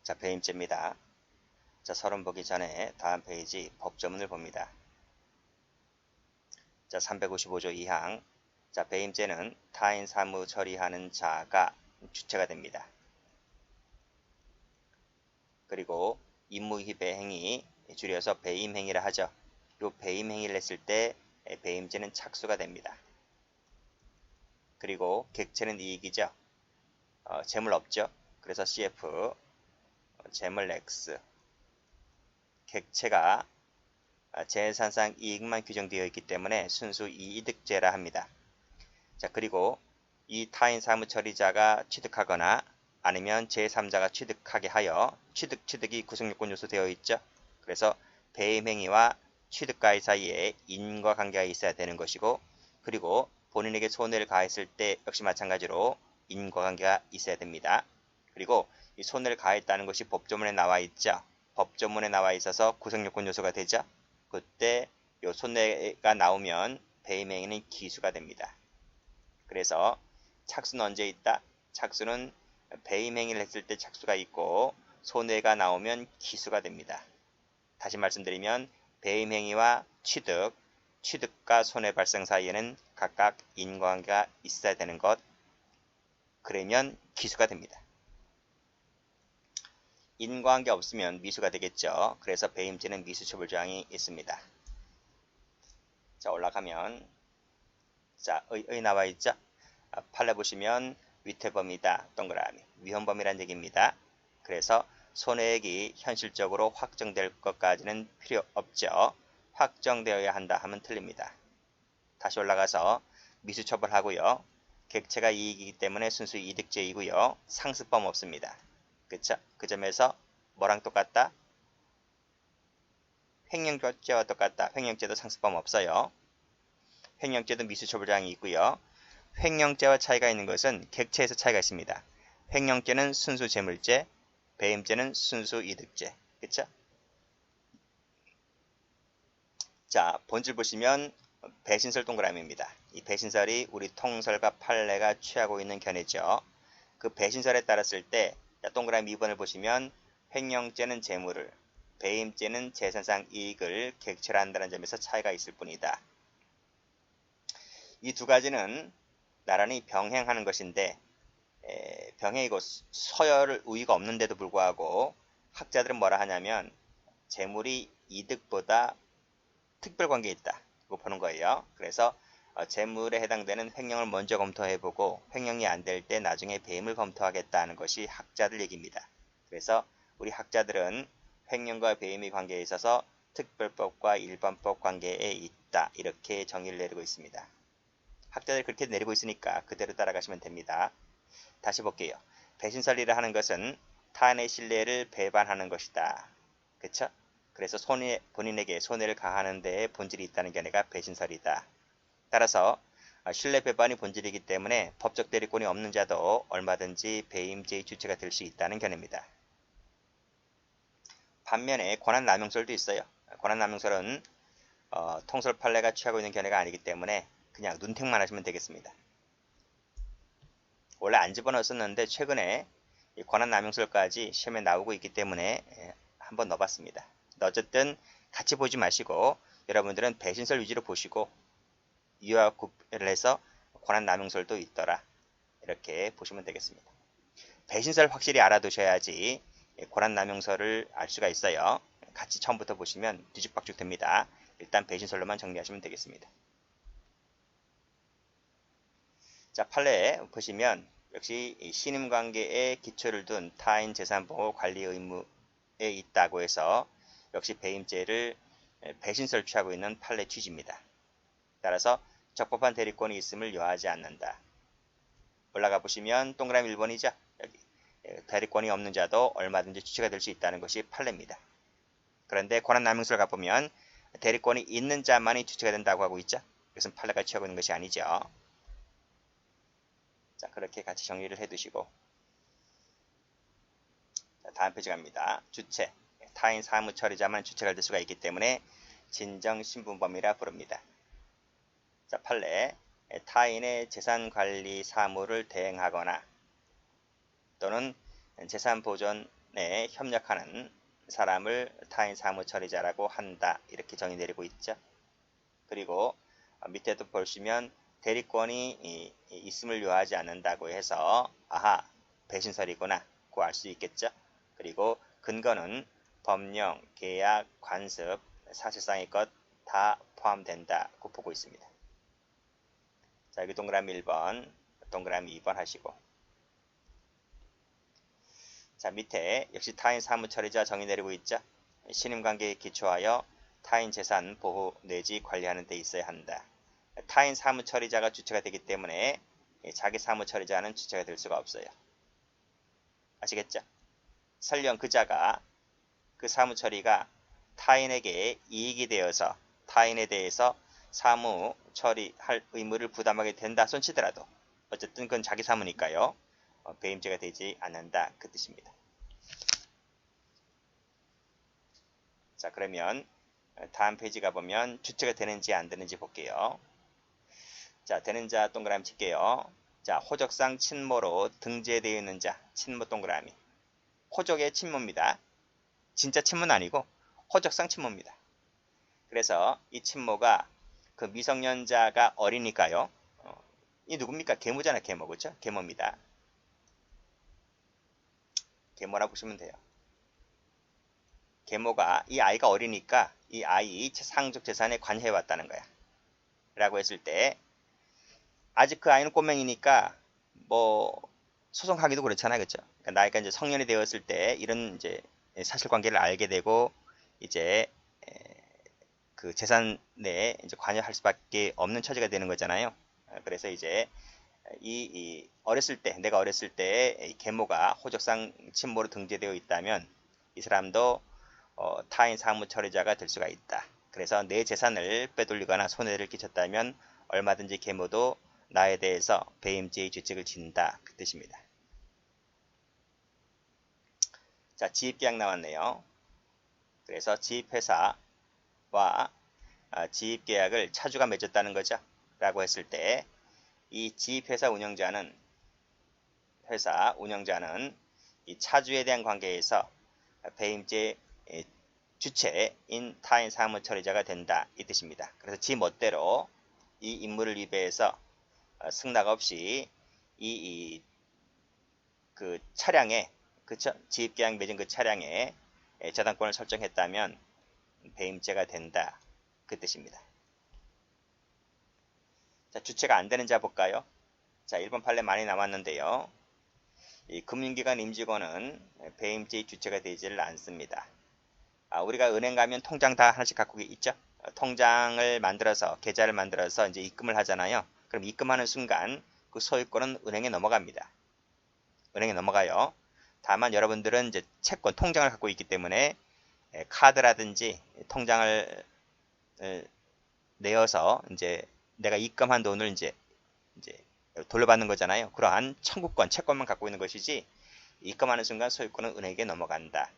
자, 배임죄입니다. 자, 서론 보기 전에 다음 페이지 법조문을 봅니다. 자, 355조 2항. 자, 배임죄는 타인 사무 처리하는 자가 주체가 됩니다. 그리고 임무희배 행위, 줄여서 배임행위라 하죠. 이 배임행위를 했을 때 배임죄는 착수가 됩니다. 그리고 객체는 이익이죠. 재물 없죠. 그래서 CF, 재물 X, 객체가 재산상 이익만 규정되어 있기 때문에 순수 이이득죄라 합니다. 자, 그리고 이 타인 사무처리자가 취득하거나 아니면 제3자가 취득하게 하여 취득이 구성요건 요소 되어 있죠. 그래서 배임행위와 취득가의 사이에 인과관계가 있어야 되는 것이고, 그리고 본인에게 손해를 가했을 때 역시 마찬가지로 인과관계가 있어야 됩니다. 그리고 이 손해를 가했다는 것이 법조문에 나와 있죠. 법조문에 나와 있어서 구성요건 요소가 되죠. 그때 요 손해가 나오면 배임행위는 기수가 됩니다. 그래서 착수는 언제 있다? 착수는 배임행위를 했을 때 착수가 있고 손해가 나오면 기수가 됩니다. 다시 말씀드리면 배임행위와 취득과 손해 발생 사이에는 각각 인과관계가 있어야 되는 것, 그러면 기수가 됩니다. 인과관계 없으면 미수가 되겠죠. 그래서 배임죄는 미수처벌조항이 있습니다. 자, 올라가면 자, 의 나와 있죠? 판례 보시면 위태범이다, 동그라미, 위헌범이란 얘기입니다. 그래서 손해액이 현실적으로 확정될 것까지는 필요 없죠. 확정되어야 한다 하면 틀립니다. 다시 올라가서 미수처벌하고요. 객체가 이익이기 때문에 순수 이득죄이고요. 상습범 없습니다. 그쵸? 그 점에서 뭐랑 똑같다? 횡령죄와 똑같다. 횡령죄도 상습범 없어요. 횡령죄도 미수처벌조항이 있고요. 횡령죄와 차이가 있는 것은 객체에서 차이가 있습니다. 횡령죄는 순수 재물죄, 배임죄는 순수 이득죄. 그쵸? 자, 본질 보시면 배신설 동그라미입니다. 이 배신설이 우리 통설과 판례가 취하고 있는 견해죠. 그 배신설에 따랐을 때 동그라미 2번을 보시면 횡령죄는 재물을, 배임죄는 재산상 이익을 객체로 한다는 점에서 차이가 있을 뿐이다. 이 두 가지는 나란히 병행하는 것인데 병행이고 서열 우위가 없는데도 불구하고 학자들은 뭐라 하냐면 재물이 이득보다 특별관계에 있다. 이거 보는 거예요. 그래서 재물에 해당되는 횡령을 먼저 검토해보고 횡령이 안 될 때 나중에 배임을 검토하겠다는 것이 학자들 얘기입니다. 그래서 우리 학자들은 횡령과 배임의 관계에 있어서 특별법과 일반법 관계에 있다. 이렇게 정의를 내리고 있습니다. 학자들이 그렇게 내리고 있으니까 그대로 따라가시면 됩니다. 다시 볼게요. 배신설이라 하는 것은 타인의 신뢰를 배반하는 것이다. 그쵸? 그래서 본인에게 손해를 가하는 데에 본질이 있다는 견해가 배신설이다. 따라서 신뢰 배반이 본질이기 때문에 법적 대리권이 없는 자도 얼마든지 배임죄의 주체가 될 수 있다는 견해입니다. 반면에 권한남용설도 있어요. 권한남용설은 통설 판례가 취하고 있는 견해가 아니기 때문에 그냥 눈탱만 하시면 되겠습니다. 원래 안 집어넣었었는데 최근에 권한남용설까지 시험에 나오고 있기 때문에 한번 넣어봤습니다. 어쨌든 같이 보지 마시고 여러분들은 배신설 위주로 보시고 이와 구별을 해서 권한남용설도 있더라. 이렇게 보시면 되겠습니다. 배신설 확실히 알아두셔야지 권한남용설을 알 수가 있어요. 같이 처음부터 보시면 뒤죽박죽 됩니다. 일단 배신설로만 정리하시면 되겠습니다. 자, 판례 보시면 역시 신임관계에 기초를 둔 타인 재산보호 관리 의무에 있다고 해서 역시 배임죄를 배신설 취하고 있는 판례 취지입니다. 따라서 적법한 대리권이 있음을 요하지 않는다. 올라가 보시면 동그라미 1번이죠. 여기 대리권이 없는 자도 얼마든지 주체가 될 수 있다는 것이 판례입니다. 그런데 권한남용설 가보면 대리권이 있는 자만이 주체가 된다고 하고 있죠. 이것은 판례가 취하고 있는 것이 아니죠. 자, 그렇게 같이 정리를 해두시고 자, 다음 페이지 갑니다. 주체, 타인 사무 처리자만 주체가 될 수가 있기 때문에 진정신분범이라 부릅니다. 자, 판례, 타인의 재산관리 사무를 대행하거나 또는 재산보존 협력하는 사람을 타인 사무처리자라고 한다. 이렇게 정의 내리고 있죠. 그리고 밑에도 보시면 대리권이 있음을 요하지 않는다고 해서 아하, 배신설이구나 고 알 수 있겠죠. 그리고 근거는 법령, 계약, 관습, 사실상의 것 다 포함된다고 보고 있습니다. 자, 여기 동그라미 1번, 동그라미 2번 하시고, 자, 밑에 역시 타인 사무처리자 정의 내리고 있죠. 신임관계에 기초하여 타인 재산 보호 내지 관리하는 데 있어야 한다. 타인 사무처리자가 주체가 되기 때문에 자기 사무처리자는 주체가 될 수가 없어요. 아시겠죠? 설령 그 자가 그 사무처리가 타인에게 이익이 되어서 타인에 대해서 사무 처리할 의무를 부담하게 된다 손치더라도 어쨌든 그건 자기 사무니까요. 배임죄가 되지 않는다 그 뜻입니다. 자, 그러면 다음 페이지 가보면 주체가 되는지 안 되는지 볼게요. 자, 되는 자 동그라미 칠게요. 자, 호적상 친모로 등재되어 있는 자 친모 동그라미. 호적의 친모입니다. 진짜 친모는 아니고 호적상 친모입니다. 그래서 이 친모가 그 미성년자가 어리니까요. 이 누굽니까? 계모잖아, 계모. 그렇죠? 계모입니다. 계모라 보시면 돼요. 계모가 이 아이가 어리니까 이 아이 상속 재산에 관여해 왔다는 거야. 라고 했을 때 아직 그 아이는 꼬맹이니까 뭐 소송하기도 그렇잖아요. 그렇죠? 그러니까 나이가 이제 성년이 되었을 때 이런 이제 사실관계를 알게 되고 이제 그 재산에 이제 관여할 수밖에 없는 처지가 되는 거잖아요. 그래서 이제 어렸을 때 내가 어렸을 때 계모가 호적상 친모로 등재되어 있다면 이 사람도 타인 사무처리자가 될 수가 있다. 그래서 내 재산을 빼돌리거나 손해를 끼쳤다면 얼마든지 계모도 나에 대해서 배임죄의 죄책을 진다. 그 뜻입니다. 자, 지입계약 나왔네요. 그래서 지입회사와 지입계약을 차주가 맺었다는 거죠. 라고 했을 때 이 지입회사 운영자는 이 차주에 대한 관계에서 배임죄 주체인 타인 사무처리자가 된다. 이 뜻입니다. 그래서 지 멋대로 이 임무를 위배해서 승낙 없이 그 차량에 그쵸? 지입계약 맺은 그 차량에 저당권을 설정했다면 배임죄가 된다. 그 뜻입니다. 자, 주체가 안 되는 자 볼까요? 자, 1번 판례 많이 남았는데요. 이 금융기관 임직원은 배임죄의 주체가 되지를 않습니다. 우리가 은행 가면 통장 다 하나씩 갖고 있죠? 통장을 만들어서 계좌를 만들어서 이제 입금을 하잖아요. 그럼 입금하는 순간 그 소유권은 은행에 넘어갑니다. 은행에 넘어가요. 다만 여러분들은 이제 채권, 통장을 갖고 있기 때문에 카드라든지 통장을 내어서 이제 내가 입금한 돈을 이제 돌려받는 거잖아요. 그러한 청구권, 채권만 갖고 있는 것이지 입금하는 순간 소유권은 은행에게 넘어간다.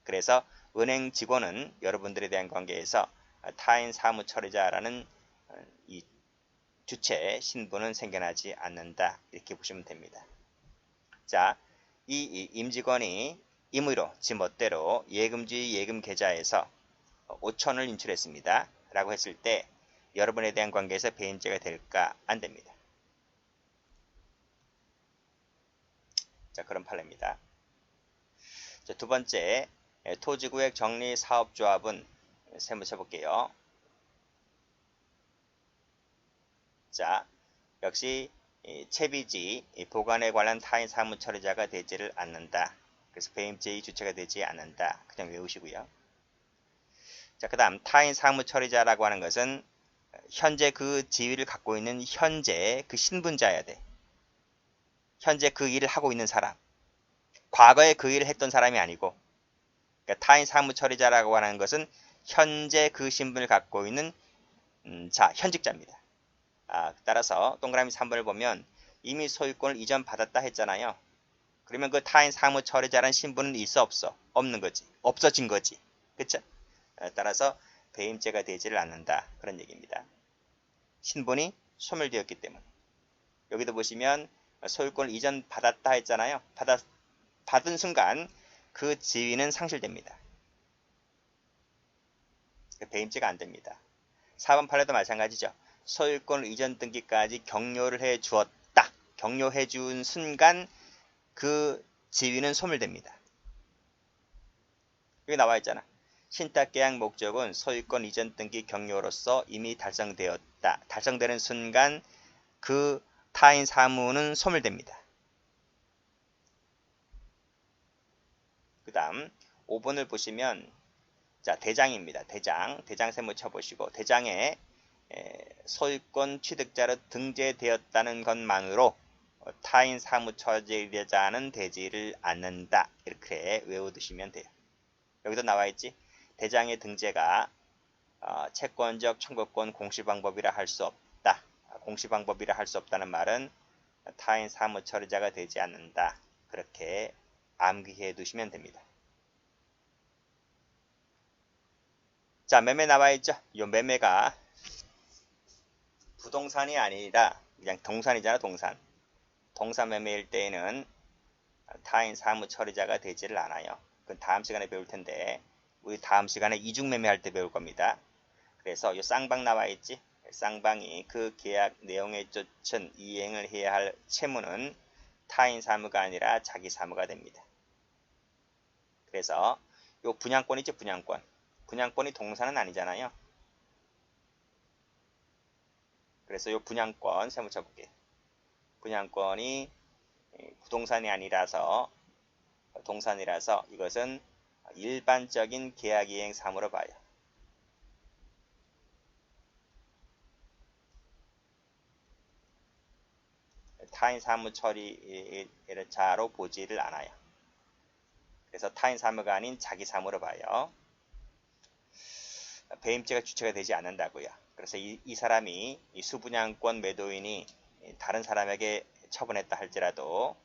그래서 은행 직원은 여러분들에 대한 관계에서 타인 사무처리자라는 이 주체 신분은 생겨나지 않는다. 이렇게 보시면 됩니다. 자, 이 임직원이 임의로 지 멋대로 예금주의 예금 계좌에서 5천을 인출했습니다. 라고 했을 때 여러분에 대한 관계에서 배임죄가 될까? 안 됩니다. 자, 그런 판례입니다. 자, 두 번째, 토지구역 정리사업조합은 세무 쳐볼게요. 자, 역시 채비지 보관에 관한 타인 사무처리자가 되지를 않는다. 그래서 배임죄의 주체가 되지 않는다. 그냥 외우시고요. 자, 그 다음 타인 사무처리자라고 하는 것은 현재 그 지위를 갖고 있는 현재 그 신분자여야 돼. 현재 그 일을 하고 있는 사람. 과거에 그 일을 했던 사람이 아니고, 그러니까 타인 사무처리자라고 하는 것은 현재 그 신분을 갖고 있는 현직자입니다. 따라서 동그라미 3번을 보면 이미 소유권을 이전받았다 했잖아요. 그러면 그 타인 사무처리자라는 신분은 있어 없어? 없는 거지. 없어진 거지. 그쵸? 따라서 배임죄가 되지를 않는다. 그런 얘기입니다. 신분이 소멸되었기 때문에. 여기도 보시면 소유권을 이전 받았다 했잖아요. 받은 순간 그 지위는 상실됩니다. 배임죄가 안 됩니다. 4번 판례도 마찬가지죠. 소유권 이전 등기까지 격려를 해 주었다. 격려해 준 순간 그 지위는 소멸됩니다. 여기 나와 있잖아. 신탁계약 목적은 소유권 이전 등기 격려로서 이미 달성되었다. 달성되는 순간 그 타인 사무는 소멸됩니다. 그 다음 5번을 보시면 자 대장입니다. 대장 세무 쳐보시고 대장에 소유권 취득자로 등재되었다는 것만으로 타인 사무처제자는 되지를 않는다. 이렇게 외워두시면 돼요. 여기도 나와있지. 대장의 등재가 채권적 청구권 공시방법이라 할 수 없다. 공시방법이라 할 수 없다는 말은 타인 사무처리자가 되지 않는다. 그렇게 암기해 두시면 됩니다. 자, 매매 나와있죠. 이 매매가 부동산이 아니라 그냥 동산이잖아. 동산 매매일 때에는 타인 사무처리자가 되지를 않아요. 그건 다음 시간에 배울 텐데 우리 다음 시간에 이중 매매할 때 배울 겁니다. 그래서 이 쌍방 나와 있지. 쌍방이 그 계약 내용에 쫓은 이행을 해야 할 채무는 타인 사무가 아니라 자기 사무가 됩니다. 그래서 이 분양권이지. 분양권이 동산은 아니잖아요. 그래서 이 분양권 세무 쳐볼게. 분양권이 부동산이 아니라서 동산이라서 이것은 일반적인 계약이행 사무로 봐요. 타인 사무 처리자로 보지를 않아요. 그래서 타인 사무가 아닌 자기 사무로 봐요. 배임죄가 주체가 되지 않는다고요. 그래서 이 사람이 이 수분양권 매도인이 다른 사람에게 처분했다 할지라도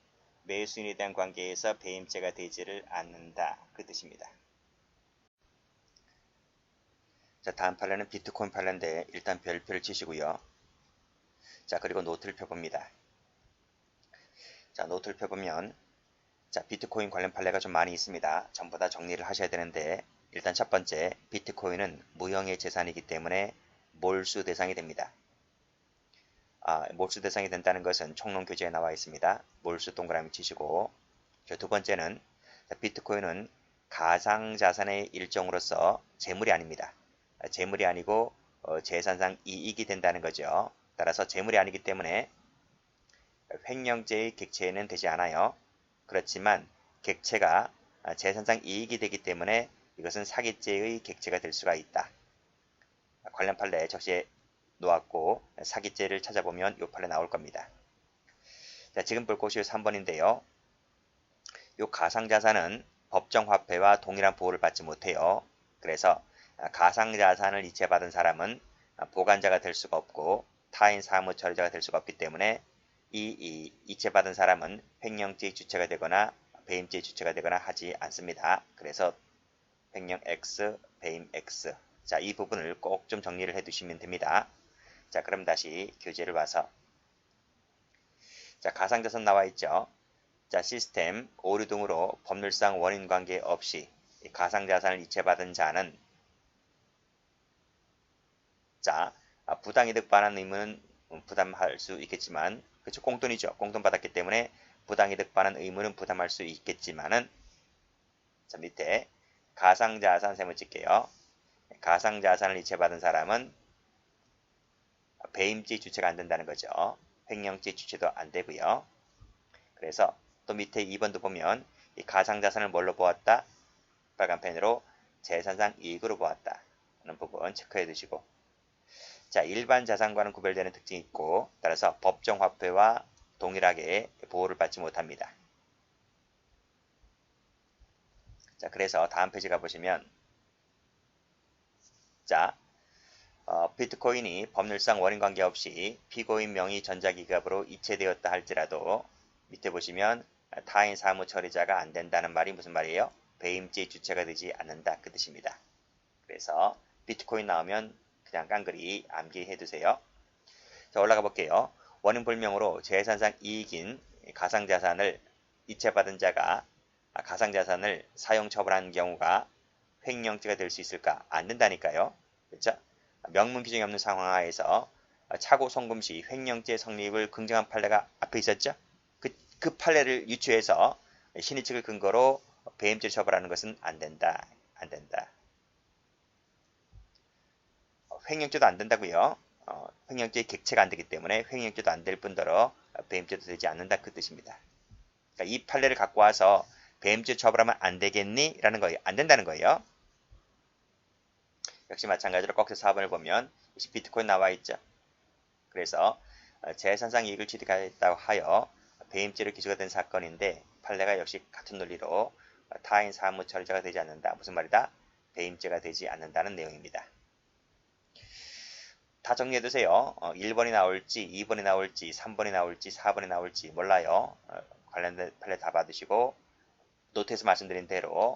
매수인에 대한 관계에서 배임죄가 되지를 않는다. 그 뜻입니다. 자, 다음 판례는 비트코인 판례인데 일단 별표를 치시고요. 자, 그리고 노트를 펴봅니다. 자, 노트를 펴보면 자, 비트코인 관련 판례가 좀 많이 있습니다. 전부 다 정리를 하셔야 되는데 일단 첫 번째, 비트코인은 무형의 재산이기 때문에 몰수 대상이 됩니다. 몰수 대상이 된다는 것은 총론교재에 나와 있습니다. 몰수 동그라미 치시고 두 번째는 비트코인은 가상자산의 일종으로서 재물이 아닙니다. 재물이 아니고 재산상 이익이 된다는 거죠. 따라서 재물이 아니기 때문에 횡령죄의 객체에는 되지 않아요. 그렇지만 객체가 재산상 이익이 되기 때문에 이것은 사기죄의 객체가 될 수가 있다. 관련 판례 적시해 놓았고 사기죄를 찾아보면 이 판례 나올 겁니다. 자, 지금 볼 곳이 3번인데요. 이 가상자산은 법정화폐와 동일한 보호를 받지 못해요. 그래서 가상자산을 이체받은 사람은 보관자가 될 수가 없고 타인 사무처리자가 될 수가 없기 때문에 이 이체받은 사람은 횡령죄의 주체가 되거나 배임죄의 주체가 되거나 하지 않습니다. 그래서 횡령 X, 배임 X. 자, 이 부분을 꼭 좀 정리를 해 두시면 됩니다. 자, 그럼 다시 교재를 봐서 자, 가상자산 나와 있죠. 자, 시스템 오류 등으로 법률상 원인 관계 없이 가상자산을 이체받은 자는 자, 부당이득 반환 의무는 부담할 수 있겠지만 그렇죠. 공돈이죠. 공돈 받았기 때문에 부당이득 반환 의무는 부담할 수 있겠지만은 자, 밑에 가상자산 세무 칠게요. 가상자산을 이체받은 사람은 배임죄 주체가 안 된다는 거죠. 횡령죄 주체도 안 되고요. 그래서 또 밑에 2번도 보면 이 가상자산을 뭘로 보았다? 빨간 펜으로 재산상 이익으로 보았다 하는 부분 체크해 두시고 자, 일반 자산과는 구별되는 특징이 있고 따라서 법정화폐와 동일하게 보호를 받지 못합니다. 자, 그래서 다음 페이지 가보시면 자, 비트코인이 법률상 원인 관계없이 피고인 명의 전자기갑으로 이체되었다 할지라도 밑에 보시면 타인 사무 처리자가 안 된다는 말이 무슨 말이에요? 배임죄 주체가 되지 않는다 그 뜻입니다. 그래서 비트코인 나오면 그냥 깡그리 암기해 두세요. 자, 올라가 볼게요. 원인 불명으로 재산상 이익인 가상자산을 이체받은 자가 가상자산을 사용 처분하는 경우가 횡령죄가 될 수 있을까? 안 된다니까요. 그렇죠? 명문 규정이 없는 상황하에서 차고 송금 시 횡령죄 성립을 긍정한 판례가 앞에 있었죠. 그 판례를 유추해서 신의 측을 근거로 배임죄를 처벌하는 것은 안 된다. 안 된다. 횡령죄도 안 된다고요. 횡령죄의 객체가 안 되기 때문에 횡령죄도 안 될 뿐더러 배임죄도 되지 않는다 그 뜻입니다. 그러니까 이 판례를 갖고 와서 배임죄 처벌하면 안 되겠니? 라는 거예요. 안 된다는 거예요. 역시 마찬가지로 꺽쇠 4번을 보면 비트코인 나와 있죠. 그래서 재산상 이익을 취득하였다고 하여 배임죄로 기소가 된 사건인데 판례가 역시 같은 논리로 타인 사무 처리자가 되지 않는다. 무슨 말이다? 배임죄가 되지 않는다는 내용입니다. 다 정리해두세요. 1번이 나올지 2번이 나올지 3번이 나올지 4번이 나올지 몰라요. 관련된 판례 다 받으시고 노트에서 말씀드린 대로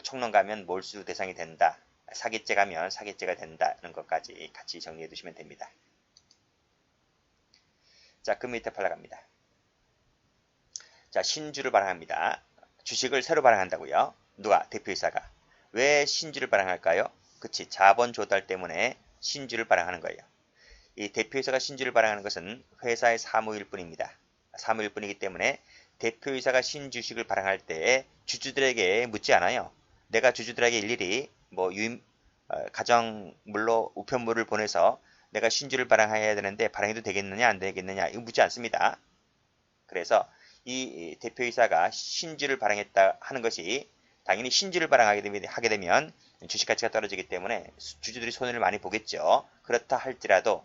총론 가면 몰수 대상이 된다. 사기죄 가면 사기죄가 된다는 것까지 같이 정리해 두시면 됩니다. 자, 그 밑에 판례 갑니다. 자, 신주를 발행합니다. 주식을 새로 발행한다고요. 누가? 대표이사가. 왜 신주를 발행할까요? 그치, 자본 조달 때문에 신주를 발행하는 거예요. 이 대표이사가 신주를 발행하는 것은 회사의 사무일 뿐입니다. 사무일 뿐이기 때문에 대표이사가 신주식을 발행할 때 주주들에게 묻지 않아요. 내가 주주들에게 일일이 뭐 가정물로 우편물을 보내서 내가 신주를 발행해야 되는데 발행해도 되겠느냐 안 되겠느냐 이거 묻지 않습니다. 그래서 이 대표이사가 신주를 발행했다 하는 것이 당연히 신주를 발행하게 되면 주식 가치가 떨어지기 때문에 주주들이 손해를 많이 보겠죠. 그렇다 할지라도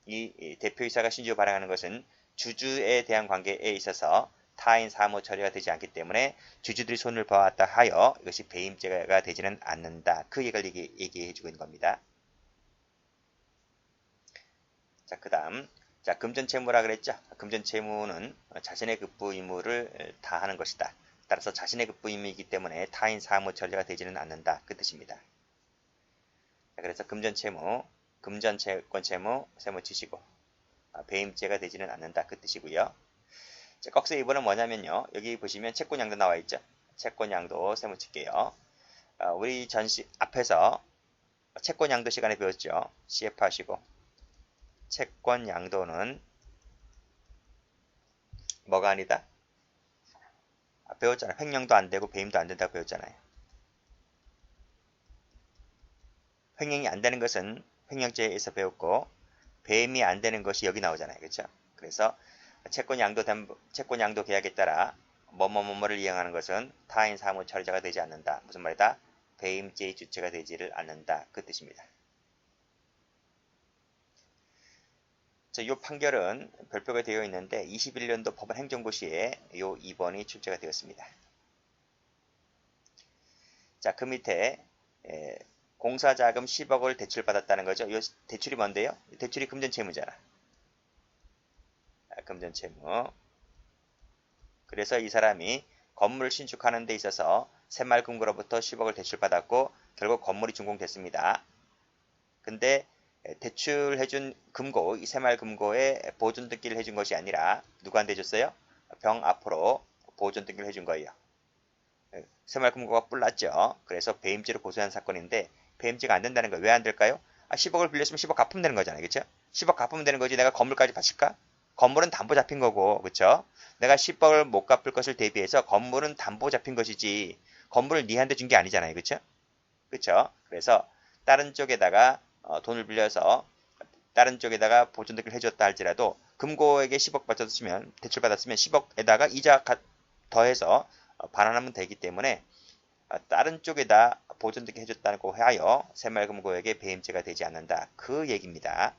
이 대표이사가 신주를 발행하는 것은 주주에 대한 관계에 있어서 타인 사무 처리가 되지 않기 때문에 주주들이 손을 봐왔다 하여 이것이 배임죄가 되지는 않는다. 그 얘기를 얘기해주고 있는 겁니다. 자, 그 다음 자, 금전채무라 그랬죠. 금전채무는 자신의 급부 의무를 다하는 것이다. 따라서 자신의 급부 의무이기 때문에 타인 사무 처리가 되지는 않는다. 그 뜻입니다. 자, 그래서 금전채무, 금전채권채무 세무치시고 배임죄가 되지는 않는다. 그 뜻이고요. 자, 꺽쇠 2번은 뭐냐면요. 여기 보시면 채권양도 나와 있죠. 채권양도 세무칠게요. 우리 앞에서 채권양도 시간에 배웠죠. CF 하시고 채권양도는 뭐가 아니다? 배웠잖아요. 횡령도 안 되고 배임도 안 된다고 배웠잖아요. 횡령이 안 되는 것은 횡령죄에서 배웠고 배임이 안 되는 것이 여기 나오잖아요. 그렇죠? 그래서 채권양도 계약에 따라 뭐뭐뭐뭐를 이행하는 것은 타인 사무 처리자가 되지 않는다. 무슨 말이다? 배임죄의 주체가 되지를 않는다. 그 뜻입니다. 자, 이 판결은 별표가 되어 있는데 21년도 법원 행정고시에 이 2번이 출제가 되었습니다. 자, 그 밑에 공사자금 10억을 대출받았다는 거죠. 이 대출이 뭔데요? 대출이 금전채무잖아. 금전채무. 그래서 이 사람이 건물을 신축하는 데 있어서 새마을금고로부터 10억을 대출받았고 결국 건물이 준공됐습니다. 근데 대출해준 금고, 이 새마을금고에 보존 등기를 해준 것이 아니라 누구한테 해줬어요? 병 앞으로 보존 등기를 해준 거예요. 새마을금고가 뿔났죠. 그래서 배임죄로 고소한 사건인데 배임죄가 안 된다는 거예요. 왜 안 될까요? 10억을 빌렸으면 10억 갚으면 되는 거잖아요. 그렇죠? 10억 갚으면 되는 거지 내가 건물까지 바칠까? 건물은 담보 잡힌 거고, 그렇죠? 내가 10억을 못 갚을 것을 대비해서 건물은 담보 잡힌 것이지 건물을 니한테 준 게 아니잖아요. 그렇죠? 그렇죠? 그래서 다른 쪽에다가 돈을 빌려서 다른 쪽에다가 보존 등기를 해줬다 할지라도 금고에게 10억 받았으면 대출받았으면 10억에다가 이자 더해서 반환하면 되기 때문에 다른 쪽에다 보존 등기 해줬다고 하여 새마을금고에게 배임죄가 되지 않는다. 그 얘기입니다.